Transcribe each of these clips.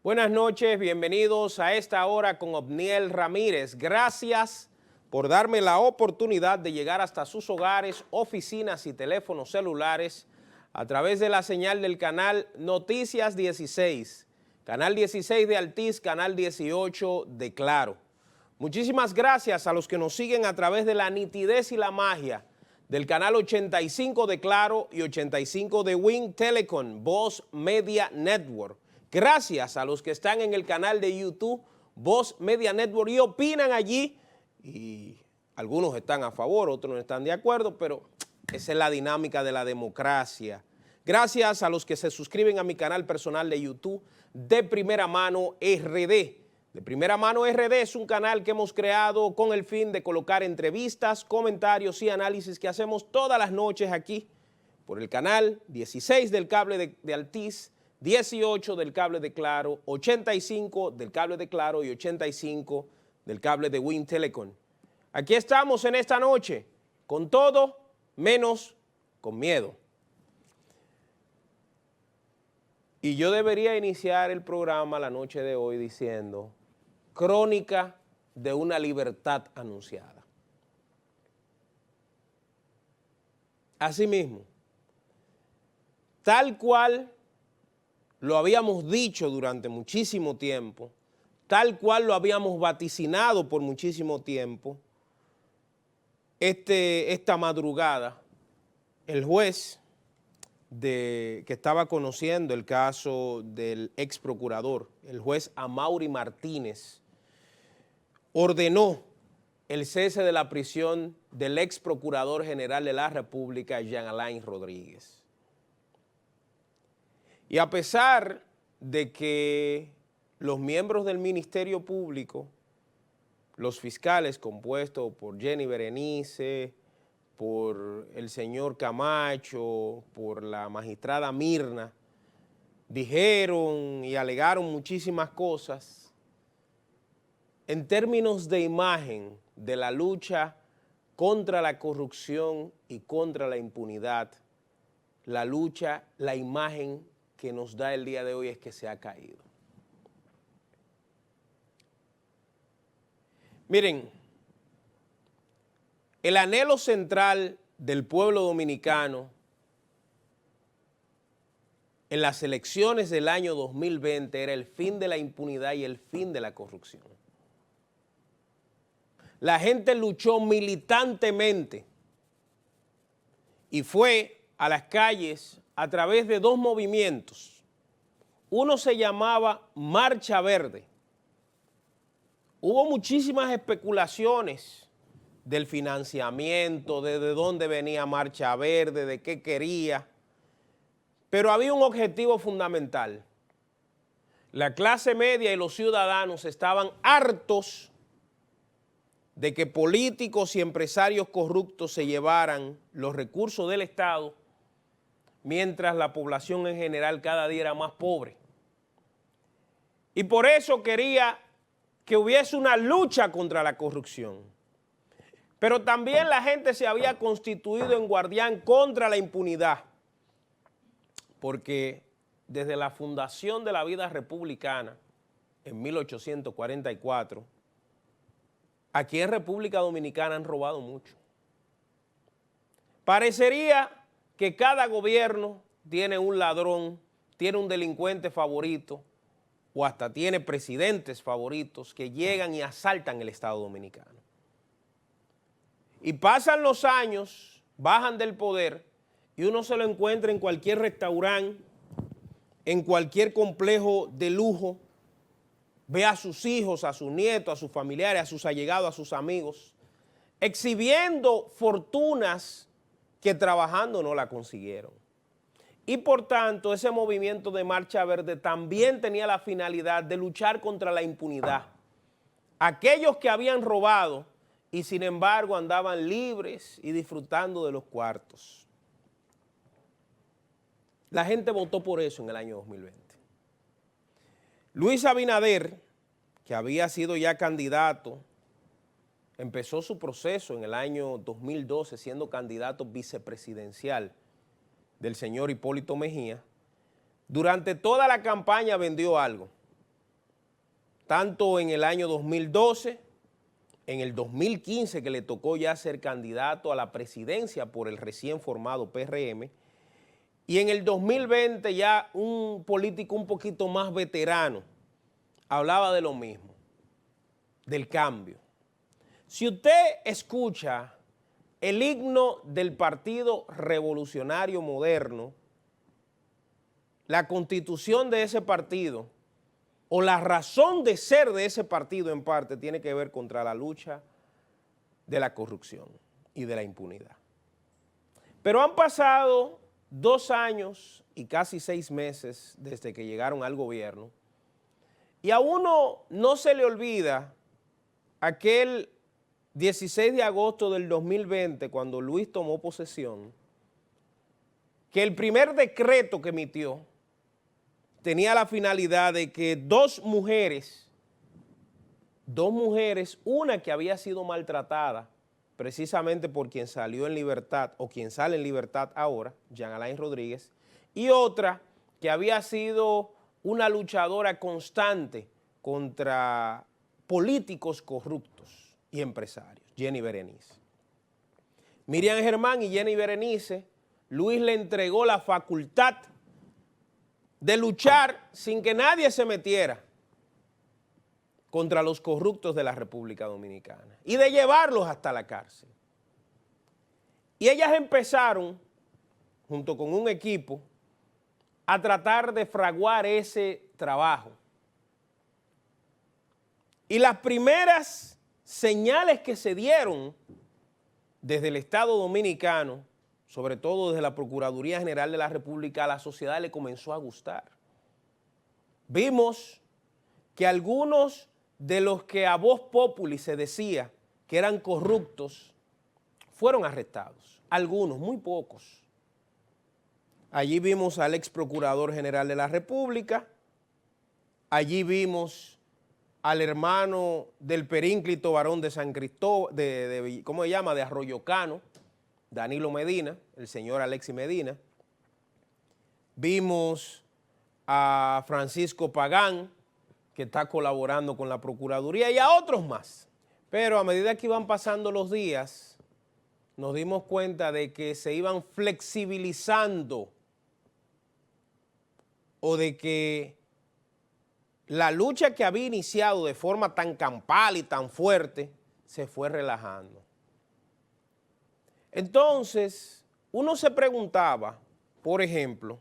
Buenas noches, bienvenidos a esta hora con Obniel Ramírez. Gracias por darme la oportunidad de llegar hasta sus hogares, oficinas y teléfonos celulares a través de la señal del canal Noticias 16, canal 16 de Altiz, canal 18 de Claro. Muchísimas gracias a los que nos siguen a través de la nitidez y la magia del canal 85 de Claro y 85 de Win Telecom, Voz Media Network. Gracias a los que están en el canal de YouTube, Voz Media Network, y opinan allí, y algunos están a favor, otros no están de acuerdo, pero esa es la dinámica de la democracia. Gracias a los que se suscriben a mi canal personal de YouTube, De Primera Mano RD. De Primera Mano RD es un canal que hemos creado con el fin de colocar entrevistas, comentarios y análisis que hacemos todas las noches aquí por el canal 16 del cable de Altiz, 18 del cable de Claro, 85 del cable de Claro y 85 del cable de Win Telecom. Aquí estamos en esta noche, con todo menos con miedo. Y yo debería iniciar el programa la noche de hoy diciendo: crónica de una libertad anunciada. Asimismo, tal cual lo habíamos dicho durante muchísimo tiempo, tal cual lo habíamos vaticinado por muchísimo tiempo, esta madrugada, el juez que estaba conociendo el caso del ex procurador, el juez Amaury Martínez, ordenó el cese de la prisión del ex procurador general de la República, Jean Alain Rodríguez. Y a pesar de que los miembros del Ministerio Público, los fiscales compuestos por Jenny Berenice, por el señor Camacho, por la magistrada Mirna, dijeron y alegaron muchísimas cosas, en términos de imagen de la lucha contra la corrupción y contra la impunidad, la imagen que nos da el día de hoy es que se ha caído. Miren, el anhelo central del pueblo dominicano en las elecciones del año 2020 era el fin de la impunidad y el fin de la corrupción. La gente luchó militantemente y fue a las calles a través de dos movimientos. Uno se llamaba Marcha Verde. Hubo muchísimas especulaciones del financiamiento, de dónde venía Marcha Verde, de qué quería, pero había un objetivo fundamental. La clase media y los ciudadanos estaban hartos de que políticos y empresarios corruptos se llevaran los recursos del Estado, mientras la población en general cada día era más pobre. Y por eso quería que hubiese una lucha contra la corrupción. Pero también la gente se había constituido en guardián contra la impunidad, porque desde la fundación de la vida republicana, en 1844, aquí en República Dominicana han robado mucho. Parecería que cada gobierno tiene un ladrón, tiene un delincuente favorito, o hasta tiene presidentes favoritos que llegan y asaltan el Estado Dominicano. Y pasan los años, bajan del poder, y uno se lo encuentra en cualquier restaurante, en cualquier complejo de lujo, ve a sus hijos, a sus nietos, a sus familiares, a sus allegados, a sus amigos, exhibiendo fortunas que trabajando no la consiguieron. Y por tanto, ese movimiento de Marcha Verde también tenía la finalidad de luchar contra la impunidad. Aquellos que habían robado y sin embargo andaban libres y disfrutando de los cuartos. La gente votó por eso en el año 2020. Luis Abinader, que había sido ya candidato, empezó su proceso en el año 2012 siendo candidato vicepresidencial del señor Hipólito Mejía. Durante toda la campaña vendió algo. tanto en el año 2012, en el 2015 que le tocó ya ser candidato a la presidencia por el recién formado PRM, y en el 2020 ya un político un poquito más veterano hablaba de lo mismo, del cambio. Si usted escucha el himno del Partido Revolucionario Moderno, la constitución de ese partido o la razón de ser de ese partido en parte tiene que ver contra la lucha de la corrupción y de la impunidad. Pero han pasado 2 años y casi 6 meses desde que llegaron al gobierno y a uno no se le olvida aquel 16 de agosto del 2020 cuando Luis tomó posesión, que el primer decreto que emitió tenía la finalidad de que dos mujeres, una que había sido maltratada precisamente por quien salió en libertad o quien sale en libertad ahora, Jean Alain Rodríguez, y otra que había sido una luchadora constante contra políticos corruptos y empresarios, Jenny Berenice. Miriam Germán y Jenny Berenice, Luis le entregó la facultad de luchar sin que nadie se metiera contra los corruptos de la República Dominicana y de llevarlos hasta la cárcel. Y ellas empezaron, junto con un equipo, a tratar de fraguar ese trabajo. Y las primeras señales que se dieron desde el Estado Dominicano, sobre todo desde la Procuraduría General de la República, a la sociedad le comenzó a gustar. Vimos que algunos de los que a voz populi se decía que eran corruptos fueron arrestados, algunos, muy pocos. Allí vimos al ex Procurador General de la República, allí vimos al hermano del perínclito varón de San Cristóbal, ¿cómo se llama?, de Arroyo Cano, Danilo Medina, el señor Alexis Medina. Vimos a Francisco Pagán, que está colaborando con la Procuraduría, y a otros más. Pero a medida que iban pasando los días, nos dimos cuenta de que se iban flexibilizando o de que la lucha que había iniciado de forma tan campal y tan fuerte se fue relajando. Entonces, uno se preguntaba, por ejemplo,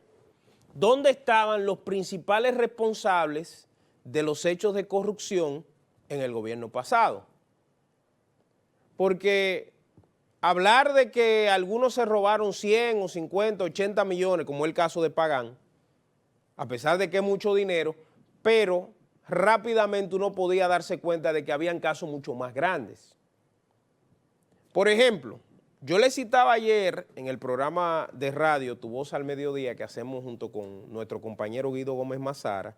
¿dónde estaban los principales responsables de los hechos de corrupción en el gobierno pasado? Porque hablar de que algunos se robaron 100 o 50, 80 millones, como es el caso de Pagán, a pesar de que es mucho dinero, pero rápidamente uno podía darse cuenta de que habían casos mucho más grandes. Por ejemplo, yo le citaba ayer en el programa de radio Tu Voz al Mediodía que hacemos junto con nuestro compañero Guido Gómez Mazara,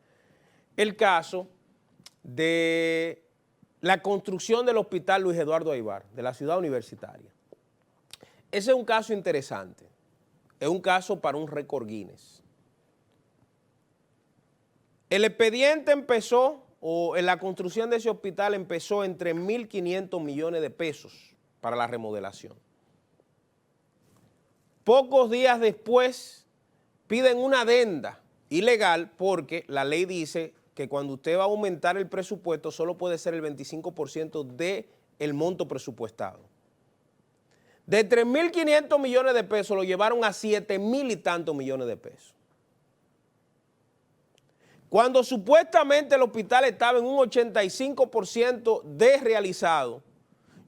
el caso de la construcción del Hospital Luis Eduardo Aybar, de la ciudad universitaria. Ese es un caso interesante, es un caso para un récord Guinness. El expediente empezó, o en la construcción de ese hospital empezó en 3.500 millones de pesos para la remodelación. Pocos días después piden una adenda ilegal porque la ley dice que cuando usted va a aumentar el presupuesto solo puede ser el 25% del monto presupuestado. De 3.500 millones de pesos lo llevaron a 7.000 y tantos millones de pesos. Cuando supuestamente el hospital estaba en un 85% de realizado,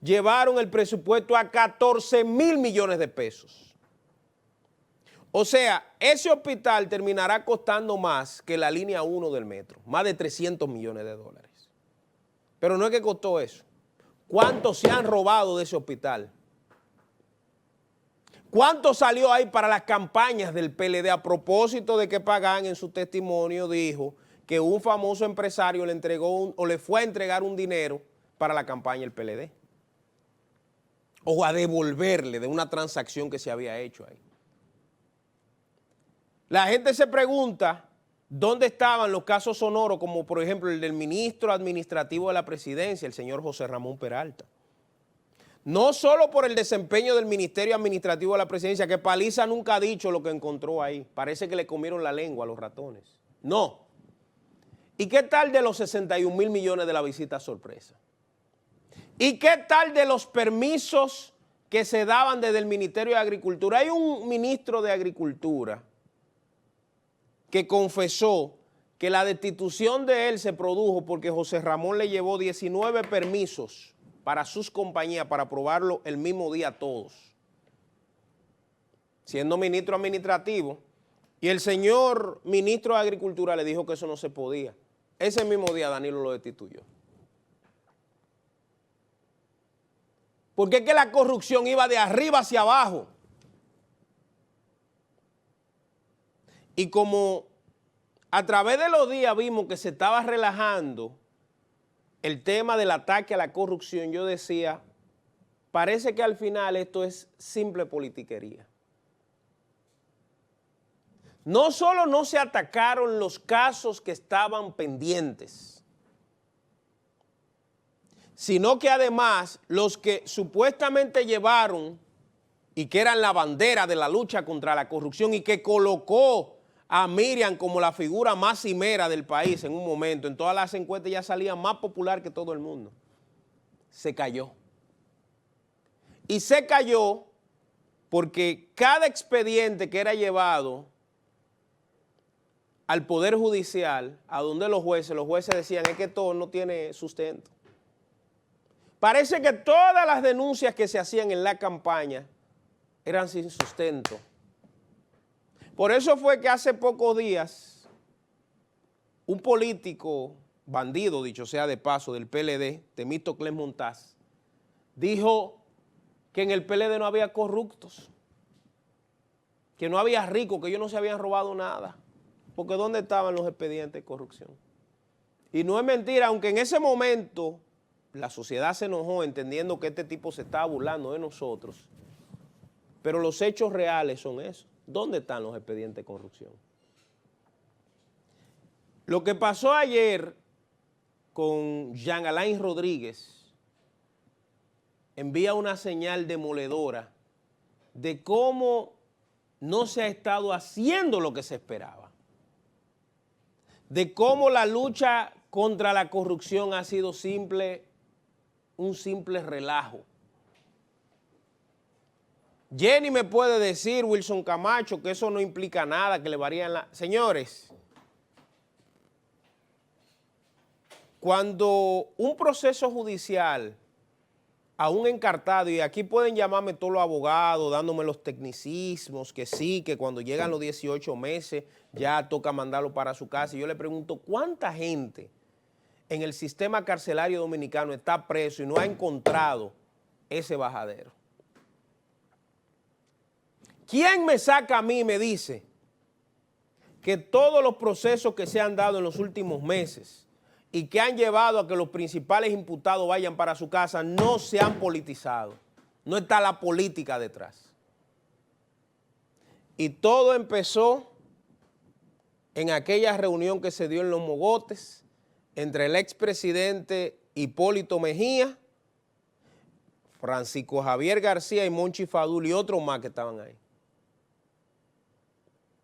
llevaron el presupuesto a 14.000 millones de pesos. O sea, ese hospital terminará costando más que la línea 1 del metro, más de 300 millones de dólares. Pero no es que costó eso. ¿Cuánto se han robado de ese hospital? ¿Cuánto salió ahí para las campañas del PLD a propósito de que Pagán en su testimonio dijo que un famoso empresario le entregó o le fue a entregar un dinero para la campaña del PLD? O a devolverle de una transacción que se había hecho ahí. La gente se pregunta ¿Dónde estaban los casos sonoros, como por ejemplo el del ministro administrativo de la presidencia, el señor José Ramón Peralta? No solo por el desempeño del Ministerio Administrativo de la Presidencia, que Paliza nunca ha dicho lo que encontró ahí. Parece que le comieron la lengua a los ratones. No. ¿Y qué tal de los 61,000 millones de la visita sorpresa? ¿Y qué tal de los permisos que se daban desde el Ministerio de Agricultura? Hay un ministro de Agricultura que confesó que la destitución de él se produjo porque José Ramón le llevó 19 permisos para sus compañías para aprobarlo el mismo día a todos, siendo ministro administrativo, y el señor ministro de Agricultura le dijo que eso no se podía. Ese mismo día Danilo lo destituyó. Porque es que la corrupción iba de arriba hacia abajo. Y como a través de los días vimos que se estaba relajando el tema del ataque a la corrupción, yo decía, parece que al final esto es simple politiquería. No solo no se atacaron los casos que estaban pendientes, sino que además los que supuestamente llevaron y que eran la bandera de la lucha contra la corrupción y que colocó a Miriam como la figura más cimera del país en un momento, en todas las encuestas ya salía más popular que todo el mundo, se cayó. Y se cayó porque cada expediente que era llevado al Poder Judicial, a donde los jueces decían, es que todo no tiene sustento. Parece que todas las denuncias que se hacían en la campaña eran sin sustento. Por eso fue que hace pocos días un político bandido, dicho sea de paso, del PLD, Temístocles Montaz, dijo que en el PLD no había corruptos, que no había ricos, que ellos no se habían robado nada, porque ¿dónde estaban los expedientes de corrupción? Y no es mentira, aunque en ese momento la sociedad se enojó entendiendo que este tipo se estaba burlando de nosotros, pero los hechos reales son esos. ¿Dónde están los expedientes de corrupción? Lo que pasó ayer con Jean Alain Rodríguez envía una señal demoledora de cómo no se ha estado haciendo lo que se esperaba, de cómo la lucha contra la corrupción ha sido un simple relajo. Jenny me puede decir, Wilson Camacho, que eso no implica nada, que le varían la... Señores, cuando un proceso judicial a un encartado, y aquí pueden llamarme todos los abogados, dándome los tecnicismos, que sí, que cuando llegan los 18 meses ya toca mandarlo para su casa, y yo le pregunto, ¿cuánta gente en el sistema carcelario dominicano está preso y no ha encontrado ese bajadero? ¿Quién me saca a mí y me dice que todos los procesos que se han dado en los últimos meses y que han llevado a que los principales imputados vayan para su casa no se han politizado? No está la política detrás. Y todo empezó en aquella reunión que se dio en Los Mogotes entre el expresidente Hipólito Mejía, Francisco Javier García y Monchi Fadul y otros más que estaban ahí.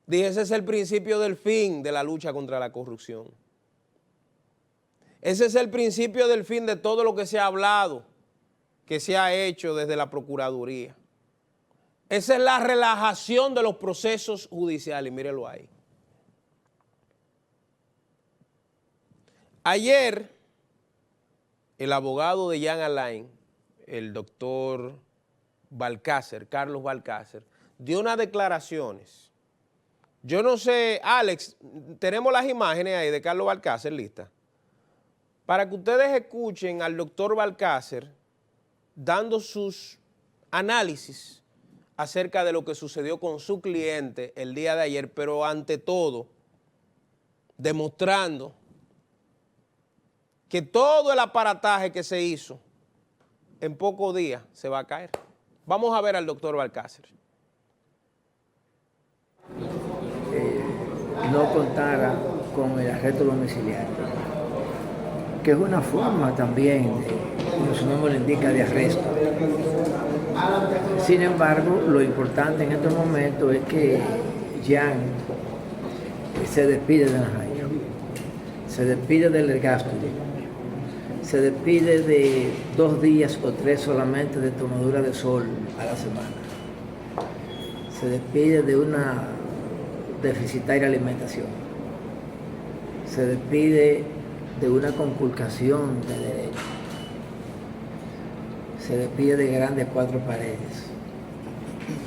Dije, ese es el principio del fin de la lucha contra la corrupción. Ese es el principio del fin de todo lo que se ha hablado, que se ha hecho desde la Procuraduría. Esa es la relajación de los procesos judiciales, mírelo ahí. Ayer, el abogado de Jean Alain, el doctor Balcácer, Carlos Balcácer, dio unas declaraciones. Yo no sé, Alex, tenemos las imágenes ahí de Carlos Balcácer listas, para que ustedes escuchen al doctor Balcácer dando sus análisis acerca de lo que sucedió con su cliente el día de ayer, pero ante todo, demostrando que todo el aparataje que se hizo en pocos días se va a caer. Vamos a ver al doctor Balcácer. No contara con el arresto domiciliario, que es una forma también, como su nombre lo indica, de arresto. Sin embargo, lo importante en estos momentos es que Jan se despide de Najayo, se despide del gasto, se despide de 2 días o 3 solamente de tomadura de sol a la semana, se despide de una deficitaria alimentación, se despide de una conculcación de derechos, se despide de grandes 4 paredes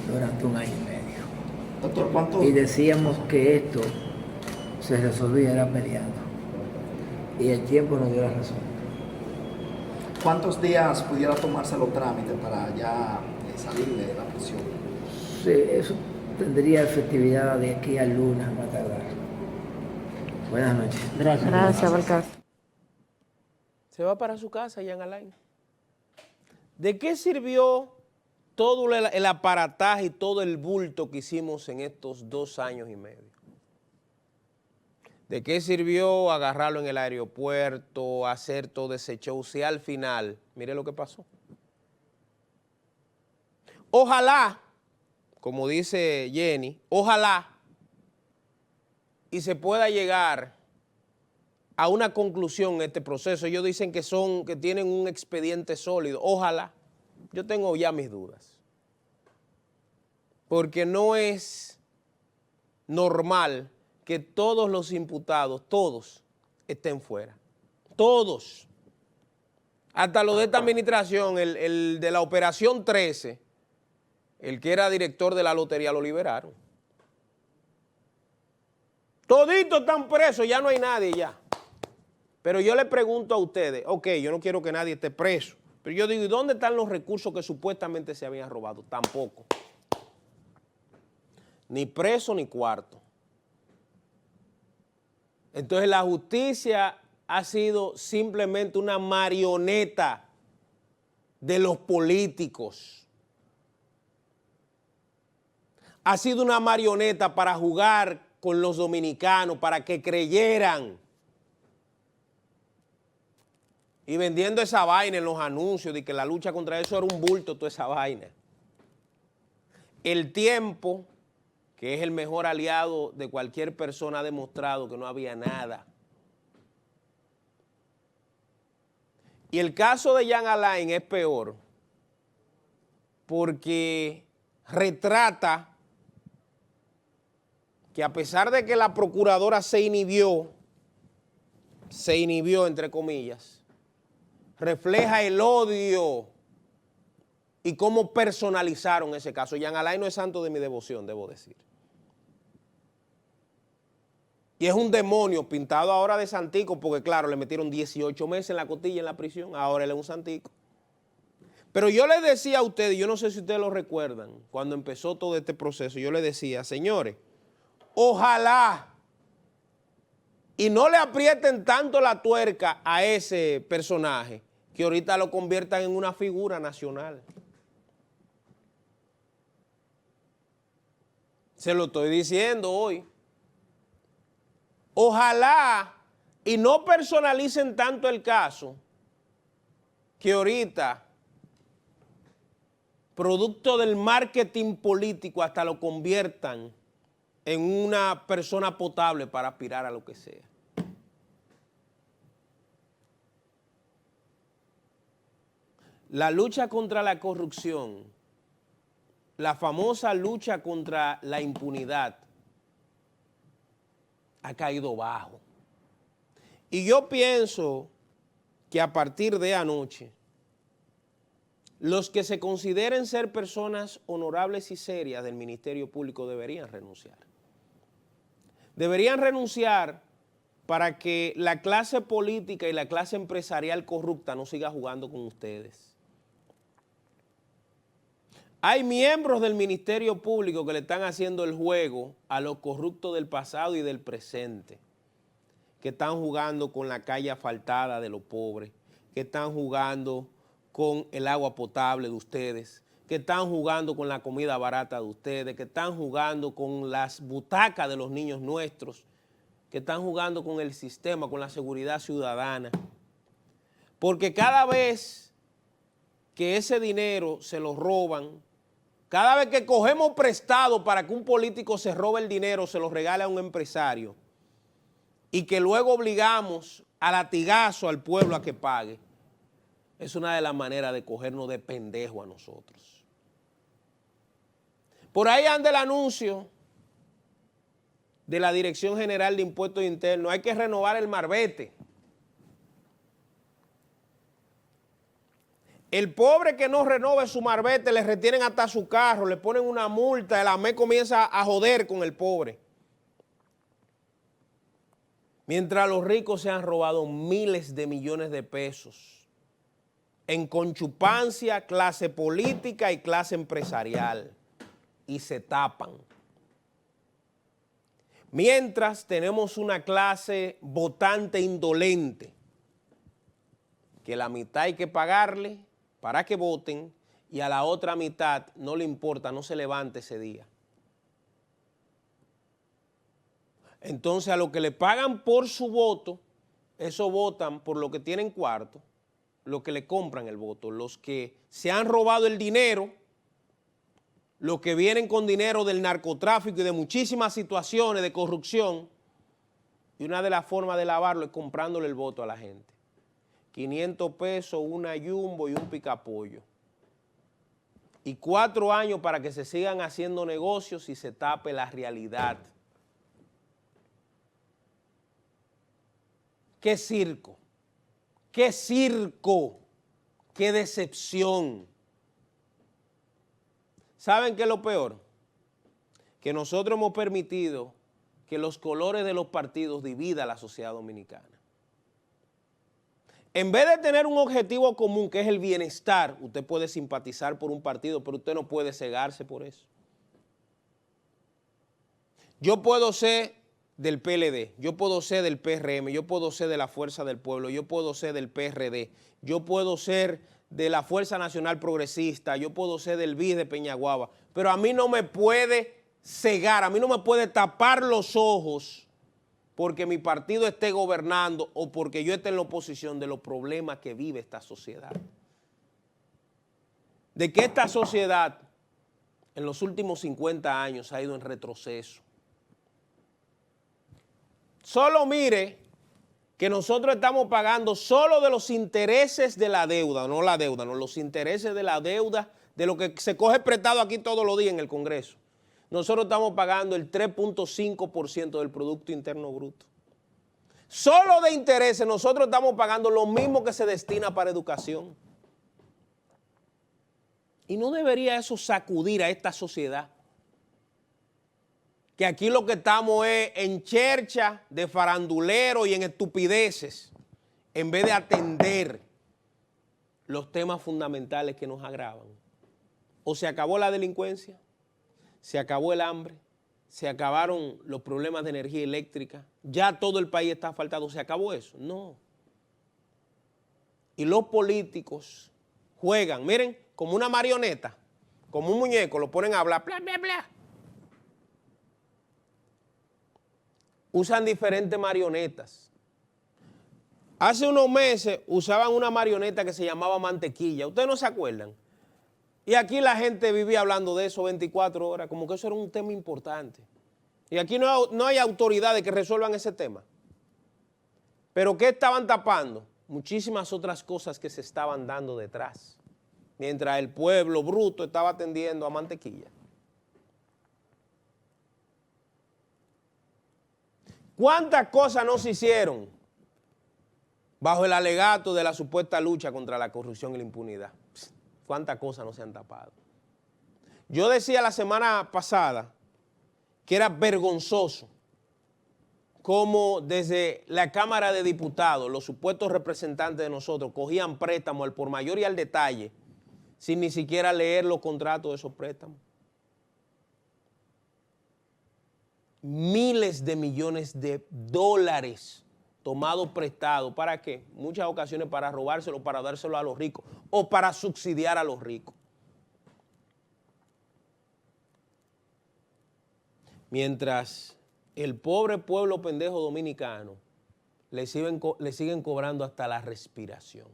durante 1 año y medio. Doctor, ¿cuánto? Y decíamos que esto se resolvía era peleando, y el tiempo nos dio la razón. ¿Cuántos días pudiera tomarse los trámites para ya salir de la prisión? Sí, eso tendría efectividad de aquí al lunes a más tardar. Buenas noches. Gracias, Balcázar. Se va para su casa, Jan Alain. ¿De qué sirvió todo el aparataje y todo el bulto que hicimos en estos 2 años y medio? ¿De qué sirvió agarrarlo en el aeropuerto, hacer todo ese show? Si al final, mire lo que pasó. Ojalá, como dice Jenny, ojalá y se pueda llegar a una conclusión en este proceso. Ellos dicen que tienen un expediente sólido. Ojalá. Yo tengo ya mis dudas. Porque no es normal que todos los imputados, todos, estén fuera. Todos. Hasta los de esta administración, el de la Operación 13, el que era director de la lotería, lo liberaron. Toditos están presos, ya no hay nadie ya. Pero yo le pregunto a ustedes, ok, yo no quiero que nadie esté preso, pero yo digo, ¿y dónde están los recursos que supuestamente se habían robado? Tampoco. Ni preso ni cuarto. Entonces la justicia ha sido simplemente una marioneta de los políticos. Ha sido una marioneta para jugar con los dominicanos, para que creyeran. Y vendiendo esa vaina en los anuncios de que la lucha contra eso era un bulto, toda esa vaina. El tiempo, que es el mejor aliado de cualquier persona, ha demostrado que no había nada. Y el caso de Jan Alain es peor porque retrata que a pesar de que la procuradora se inhibió entre comillas, refleja el odio y cómo personalizaron ese caso. Jan Alain no es santo de mi devoción, debo decir. Y es un demonio pintado ahora de santico, porque claro, le metieron 18 meses en la costilla en la prisión, ahora él es un santico. Pero yo les decía a ustedes, yo no sé si ustedes lo recuerdan, cuando empezó todo este proceso, yo les decía, señores, ojalá y no le aprieten tanto la tuerca a ese personaje que ahorita lo conviertan en una figura nacional. Se lo estoy diciendo hoy. Ojalá y no personalicen tanto el caso que ahorita, producto del marketing político, hasta lo conviertan en una persona potable para aspirar a lo que sea. La lucha contra la corrupción, la famosa lucha contra la impunidad, ha caído bajo. Y yo pienso que a partir de anoche, los que se consideren ser personas honorables y serias del Ministerio Público deberían renunciar. Deberían renunciar para que la clase política y la clase empresarial corrupta no siga jugando con ustedes. Hay miembros del Ministerio Público que le están haciendo el juego a los corruptos del pasado y del presente, que están jugando con la calle asfaltada de los pobres, que están jugando con el agua potable de ustedes, que están jugando con la comida barata de ustedes, que están jugando con las butacas de los niños nuestros. que están jugando con el sistema, con la seguridad ciudadana. Porque cada vez que ese dinero se lo roban, cada vez que cogemos prestado para que un político se robe el dinero, se lo regale a un empresario, y que luego obligamos a latigazo al pueblo a que pague, es una de las maneras de cogernos de pendejo a nosotros. Por ahí anda el anuncio de la Dirección General de Impuestos Internos. Hay que renovar el marbete. El pobre que no renove su marbete, le retienen hasta su carro, le ponen una multa, el AME comienza a joder con el pobre. Mientras los ricos se han robado miles de millones de pesos en conchupancia, clase política y clase empresarial, y se tapan. Mientras tenemos una clase votante indolente, que la mitad hay que pagarle para que voten y a la otra mitad no le importa, no se levante ese día. Entonces a los que le pagan por su voto, eso votan por lo que tienen cuarto, los que le compran el voto, los que se han robado el dinero, los que vienen con dinero del narcotráfico y de muchísimas situaciones de corrupción, y una de las formas de lavarlo es comprándole el voto a la gente. 500 pesos, una Jumbo y un picapollo. Y 4 años para que se sigan haciendo negocios y se tape la realidad. ¡Qué circo! ¡Qué circo! ¡Qué decepción! ¿Saben qué es lo peor? Que nosotros hemos permitido que los colores de los partidos dividan a la sociedad dominicana. En vez de tener un objetivo común, que es el bienestar, usted puede simpatizar por un partido, pero usted no puede cegarse por eso. Yo puedo ser del PLD, yo puedo ser del PRM, yo puedo ser de la Fuerza del Pueblo, yo puedo ser del PRD, yo puedo ser de la Fuerza Nacional Progresista, yo puedo ser del BIS de Peñaguaba, pero a mí no me puede cegar, a mí no me puede tapar los ojos porque mi partido esté gobernando o porque yo esté en la oposición de los problemas que vive esta sociedad. De que esta sociedad en los últimos 50 años ha ido en retroceso. Solo mire que nosotros estamos pagando solo de los intereses de la deuda, no la deuda, no, los intereses de la deuda, de lo que se coge prestado aquí todos los días en el Congreso. Nosotros estamos pagando el 3.5% del Producto Interno Bruto. Solo de intereses nosotros estamos pagando lo mismo que se destina para educación. Y no debería eso sacudir a esta sociedad. Que aquí lo que estamos es en chercha de farandulero y en estupideces, en vez de atender los temas fundamentales que nos agravan. O se acabó la delincuencia, se acabó el hambre, se acabaron los problemas de energía eléctrica, ya todo el país está asfaltado, ¿se acabó eso? No. Y los políticos juegan, miren, como una marioneta, como un muñeco, lo ponen a hablar, bla, bla, bla. Usan diferentes marionetas. Hace unos meses usaban una marioneta que se llamaba Mantequilla. ¿Ustedes no se acuerdan? Y aquí la gente vivía hablando de eso 24 horas, como que eso era un tema importante. Y aquí no hay autoridades que resuelvan ese tema. ¿Pero qué estaban tapando? Muchísimas otras cosas que se estaban dando detrás. Mientras el pueblo bruto estaba atendiendo a Mantequilla. ¿Cuántas cosas no se hicieron bajo el alegato de la supuesta lucha contra la corrupción y la impunidad? ¿Cuántas cosas no se han tapado? Yo decía la semana pasada que era vergonzoso cómo desde la Cámara de Diputados los supuestos representantes de nosotros cogían préstamos al por mayor y al detalle sin ni siquiera leer los contratos de esos préstamos. Miles de millones de dólares tomados prestados. ¿Para qué? Muchas ocasiones para robárselo, para dárselo a los ricos o para subsidiar a los ricos. Mientras el pobre pueblo pendejo dominicano le siguen cobrando hasta la respiración.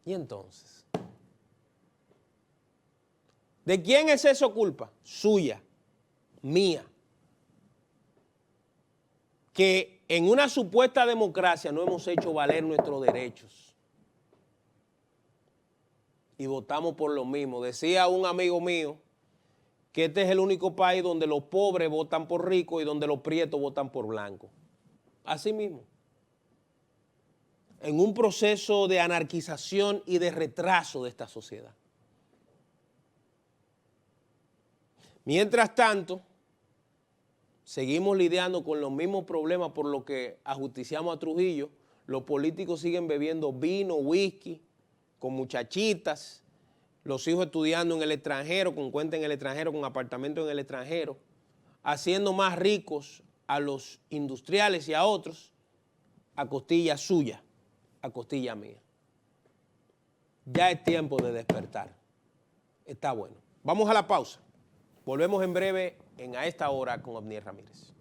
¿Y entonces? ¿De quién es eso culpa? Suya, mía. Que en una supuesta democracia no hemos hecho valer nuestros derechos. Y votamos por lo mismo. Decía un amigo mío que este es el único país donde los pobres votan por ricos y donde los prietos votan por blancos. Así mismo. En un proceso de anarquización y de retraso de esta sociedad. Mientras tanto, seguimos lidiando con los mismos problemas por los que ajusticiamos a Trujillo. Los políticos siguen bebiendo vino, whisky, con muchachitas, los hijos estudiando en el extranjero, con cuenta en el extranjero, con apartamentos en el extranjero, haciendo más ricos a los industriales y a otros a costilla suya, a costilla mía. Ya es tiempo de despertar. Está bueno. Vamos a la pausa. Volvemos en breve en A Esta Hora con Obniel Ramírez.